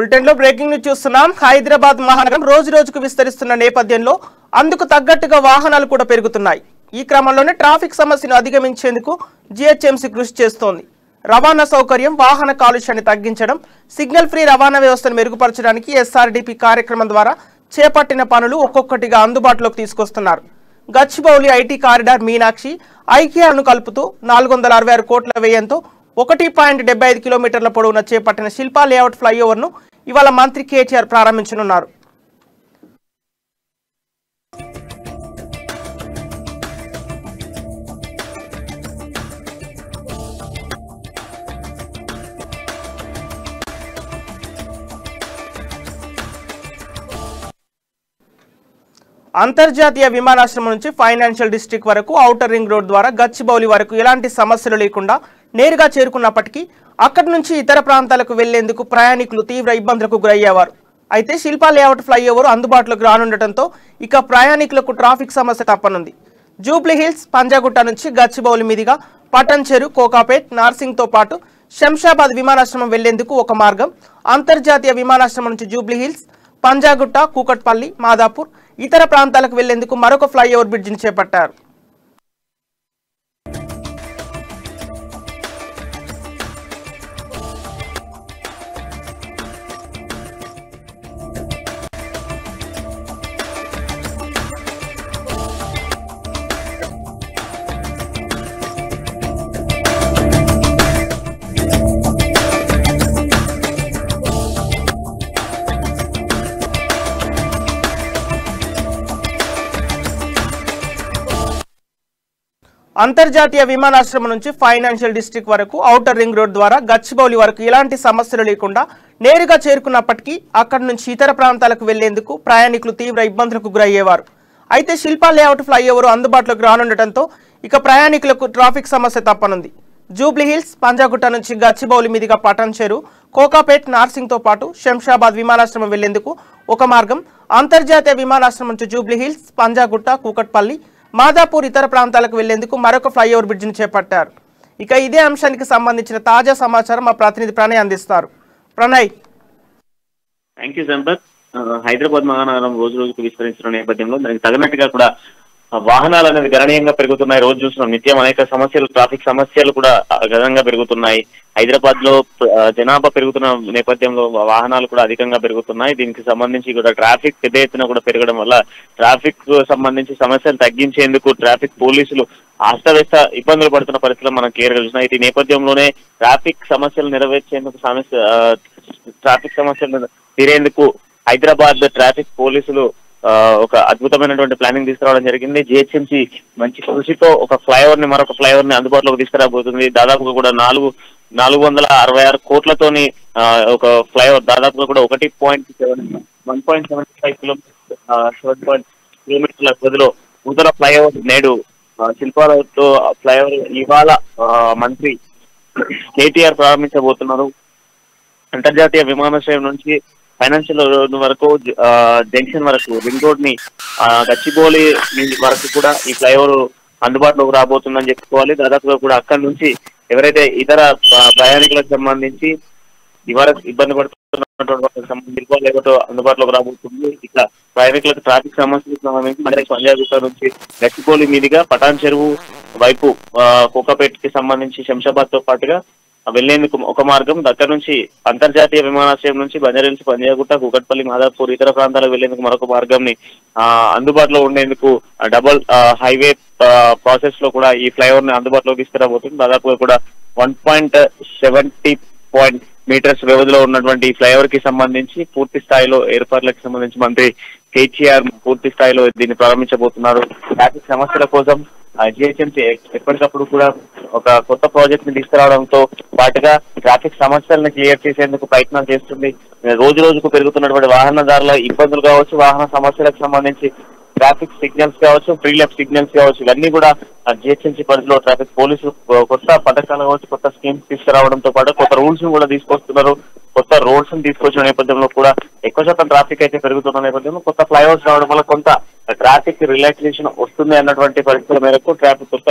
Bulletin లో breaking news చూస్తున్నాం. హైదరాబాద్ మహానగరం రోజు రోజుకు విస్తరిస్తున్న నేపథ్యంలో అందుకు తగ్గట్టుగా వాహనాలు కూడా పెరుగుతున్నాయి. ఈ క్రమంలోనే ట్రాఫిక్ సమస్యను అధిగమించేందుకు జీహెచ్ఎంసీ కృషి చేస్తోంది. రవాణా సౌకర్యం, వాహన కాలుష్యాన్ని తగ్గించడం, సిగ్నల్ ఫ్రీ రవాణా వ్యవస్థను మెరుగుపరచడానికి ఎస్ఆర్డీపీ కార్యక్రమం ద్వారా చేపట్టిన పనులు ఒక్కొక్కటిగా అందుబాటులోకి తీసుకొస్తున్నారు. గచ్చిబౌలి ఐటీ కారిడార్ మీనాక్షి ఐకియాను కలుపుతూ 466 కోట్ల వ్యయంతో 1.75 కిలోమీటర్ల పొడవున చేపట్టిన శిల్పా లేఅవుట్ ఫ్లైఓవర్ను ఇవాళ మంత్రి కేటీఆర్ ప్రారంభించనున్నారు. అంతర్జాతీయ విమానాశ్రయం నుంచి ఫైనాన్షియల్ డిస్ట్రిక్ట్ వరకు ఔటర్ రింగ్ రోడ్ ద్వారా గచ్చిబౌలి వరకు ఎలాంటి సమస్యలు లేకుండా నేరుగా చేరుకున్నప్పటికీ అక్కడి నుంచి ఇతర ప్రాంతాలకు వెళ్లేందుకు ప్రయాణికులు తీవ్ర ఇబ్బందులకు గురయ్యేవారు. అయితే శిల్పా లేఅవుట్ ఫ్లైఓవర్ అందుబాటులోకి రానుండటంతో ఇక ప్రయాణికులకు ట్రాఫిక్ సమస్య తప్పనుంది. జూబ్లీ హిల్స్, పంజాగుట్ట నుంచి గచ్చిబౌలి మీదుగా పటన్ చెరు, కోకాపేట్, నార్సింగ్తో పాటు శంషాబాద్ విమానాశ్రయం వెళ్లేందుకు ఒక మార్గం, అంతర్జాతీయ విమానాశ్రయం నుంచి జూబ్లీ హిల్స్, పంజాగుట్ట, కూకట్పల్లి, మాదాపూర్ ఇతర ప్రాంతాలకు వెళ్లేందుకు మరొక ఫ్లైఓవర్ బ్రిడ్జిని చేపట్టారు. అంతర్జాతీయ విమానాశ్రయం నుంచి ఫైనాన్షియల్ డిస్ట్రిక్ట్ వరకు ఔటర్ రింగ్ రోడ్ ద్వారా గచ్చిబౌలి వరకు ఎలాంటి సమస్యలు లేకుండా నేరుగా చేరుకున్నప్పటికీ అక్కడి నుంచి ఇతర ప్రాంతాలకు వెళ్లేందుకు ప్రయాణికులు తీవ్ర ఇబ్బందులకు గురయ్యేవారు. అయితే శిల్పా లేఅవుట్ ఫ్లైఓవర్ అందుబాటులోకి రానుండటంతో ఇక ప్రయాణికులకు ట్రాఫిక్ సమస్య తప్పనుంది. జూబ్లీ హిల్స్, పంజాగుట్ట నుంచి గచ్చిబౌలి మీదుగా పటన్ చెరు, కోకాపేట్, నార్సింగ్తో పాటు శంషాబాద్ విమానాశ్రయం వెళ్లేందుకు ఒక మార్గం, అంతర్జాతీయ విమానాశ్రయం నుంచి జూబ్లీ హిల్స్, పంజాగుట్ట, కూకట్పల్లి, మాదాపూర్ ఇతర ప్రాంతాలకు వెళ్లేందుకు మరొక ఫ్లైఓవర్ బ్రిడ్జిని చేపట్టారు. ఇక ఇదే అంశానికి సంబంధించిన తాజా సమాచారం మా ప్రతినిధి ప్రణయ్ అందిస్తారు. ప్రణయ్. Thank you Sampath. హైదరాబాద్ మహానగరం రోజు రోజుకు విస్తరిస్తున్న నేపథ్యంలో దానికి తగినట్టుగా కూడా వాహనాలు అనేది గణనీయంగా పెరుగుతున్నాయి. రోజు చూస్తున్నాం, నిత్యం అనేక సమస్యలు, ట్రాఫిక్ సమస్యలు కూడా గణంగా పెరుగుతున్నాయి. హైదరాబాద్ లో జనాభా పెరుగుతున్న నేపథ్యంలో వాహనాలు కూడా అధికంగా పెరుగుతున్నాయి. దీనికి సంబంధించి కూడా ట్రాఫిక్ పెద్ద ఎత్తున కూడా పెరగడం వల్ల ట్రాఫిక్ సంబంధించి సమస్యలు తగ్గించేందుకు ట్రాఫిక్ పోలీసులు అస్తవ్యస్త ఇబ్బందులు పడుతున్న పరిస్థితులు మనం క్లియర్గా చూసినాయి. ఈ నేపథ్యంలోనే ట్రాఫిక్ సమస్యలు నెరవేర్చేందుకు ట్రాఫిక్ సమస్యలు తీరేందుకు హైదరాబాద్ ట్రాఫిక్ పోలీసులు ఒక అద్భుతమైనటువంటి ప్లానింగ్ తీసుకురావడం జరిగింది. జిహెచ్ఎంసీ మంచి కృషితో ఒక ఫ్లైఓవర్ ని, మరొక ఫ్లైఓవర్ ని అందుబాటులోకి తీసుకురాబోతుంది. దాదాపుగా కూడా 466 కోట్లతోని ఒక ఫ్లైఓవర్ దాదాపుగా కూడా 1.75 కిలోమీటర్ల వ్యవధిలో నూతన ఫ్లైఓవర్ నేడు శిల్పాలతో ఫ్లైఓవర్ ఇవాళ మంత్రి కేటీఆర్ ప్రారంభించబోతున్నారు. అంతర్జాతీయ విమానాశ్రయం నుంచి ఫైనాన్షియల్ రోడ్ వరకు, జంక్షన్ వరకు, రింగ్ రోడ్ ని గచ్చిబౌలి వరకు కూడా ఈ ఫ్లైఓవర్ అందుబాటులోకి రాబోతుందని చెప్పుకోవాలి. దాదాపుగా కూడా అక్కడి నుంచి ఎవరైతే ఇతర ప్రయాణికులకు సంబంధించి ఇవరకు ఇబ్బంది పడుతున్నటువంటి సంబంధించి అందుబాటులోకి రాబోతుంది. ఇట్లా ప్రయాణికులకు ట్రాఫిక్ సమస్యలకు సంబంధించి పంజాగుట్ట నుంచి గచ్చిబౌలి మీదుగా పటాన్ చెరువు వైపు కోకాపేట్ కి సంబంధించి శంషాబాద్ తో పాటుగా వెళ్లేందుకు ఒక మార్గం, దగ్గర నుంచి అంతర్జాతీయ విమానాశ్రయం నుంచి బంజారాహిల్స్, పంజాగుట్ట, కూకట్పల్లి, మాదాపూర్ ఇతర ప్రాంతాలకు వెళ్లేందుకు మరొక మార్గంని అందుబాటులో ఉండేందుకు డబుల్ హైవే ప్రాసెస్ లో కూడా ఈ ఫ్లైఓవర్ ని అందుబాటులోకి తీసుకురాబోతుంది. దాదాపుగా కూడా 1.70 మీటర్స్ వ్యవధిలో ఉన్నటువంటి ఈ ఫ్లైఓవర్ కి సంబంధించి పూర్తి స్థాయిలో ఏర్పాట్లకు సంబంధించి మంత్రి కేటీఆర్ పూర్తి స్థాయిలో దీన్ని ప్రారంభించబోతున్నారు. ట్రాఫిక్ సమస్యల కోసం జిహెచ్ఎంసీ ఎప్పటికప్పుడు కూడా ఒక కొత్త ప్రాజెక్ట్ ని తీసుకురావడంతో పాటుగా ట్రాఫిక్ సమస్యలను క్లియర్ చేసేందుకు ప్రయత్నాలు చేస్తుంది. రోజు రోజుకు పెరుగుతున్నటువంటి వాహనదారుల ఇబ్బందులు కావచ్చు, వాహన సమస్యలకు సంబంధించి ట్రాఫిక్ సిగ్నల్స్ కావచ్చు, ఫ్రీ లెఫ్ట్ సిగ్నల్స్ కావచ్చు, ఇవన్నీ కూడా జిహెచ్ఎంసీ పరిధిలో ట్రాఫిక్ పోలీసులు కొత్త పథకాలు కావచ్చు, కొత్త స్కీమ్స్ తీసుకురావడంతో పాటు కొత్త రూల్స్ కూడా తీసుకొస్తున్నారు. కొత్త రోడ్స్ ని తీసుకొచ్చిన నేపథ్యంలో కూడా ఎక్కువ శాతం ట్రాఫిక్ అయితే పెరుగుతున్న నేపథ్యంలో కొత్త ఫ్లైఓవర్స్ రావడం వల్ల కొంత ట్రాఫిక్ రిలాక్సేషన్ వస్తుంది అన్నటువంటి పరిస్థితుల మేరకు కొత్త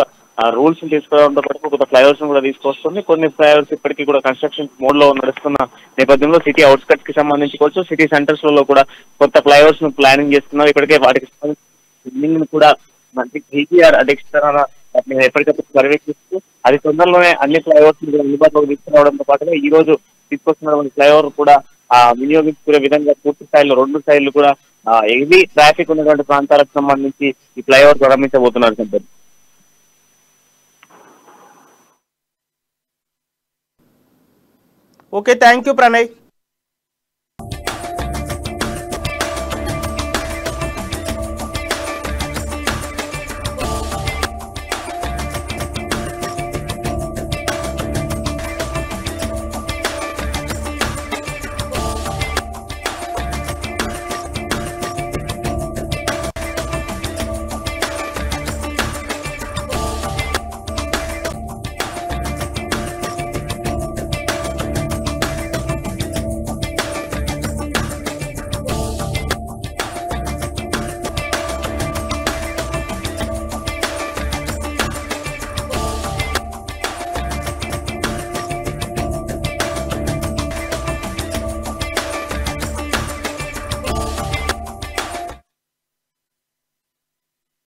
రూల్స్ తీసుకురావడంతో పాటు కొత్త ఫ్లైఓవర్స్ కూడా తీసుకొస్తుంది. కొన్ని ఫ్లైఓవర్స్ ఇప్పటికీ కూడా కన్స్ట్రక్షన్ మోడ్ లో నడుస్తున్న నేపథ్యంలో సిటీ అవుట్స్కట్స్ కి సంబంధించి కావచ్చు, సిటీ సెంటర్స్ లో కూడా కొత్త ఫ్లైఓవర్స్ ను ప్లానింగ్ చేస్తున్నారు. ఇప్పటికే వాటికి బిల్డింగ్ కూడా మంచి కేటీఆర్ అధ్యక్షతన ఎప్పటికప్పుడు పర్యవేక్షిస్తూ అది తొందరలోనే అన్ని ఫ్లైఓవర్స్ అందుబాటులోకి తీసుకురావడంతో పాటుగా ఈ రోజు తీసుకొస్తున్నటువంటి ఫ్లైఓవర్ కూడా వినియోగించుకునే విధంగా పూర్తి స్థాయిలో 2 సైడ్లు కూడా హెవీ ట్రాఫిక్ ఉన్నటువంటి ప్రాంతాలకు సంబంధించి ఈ ఫ్లైఓవర్ ప్రారంభించబోతున్నారు Sampath. Okay, thank you Pranay.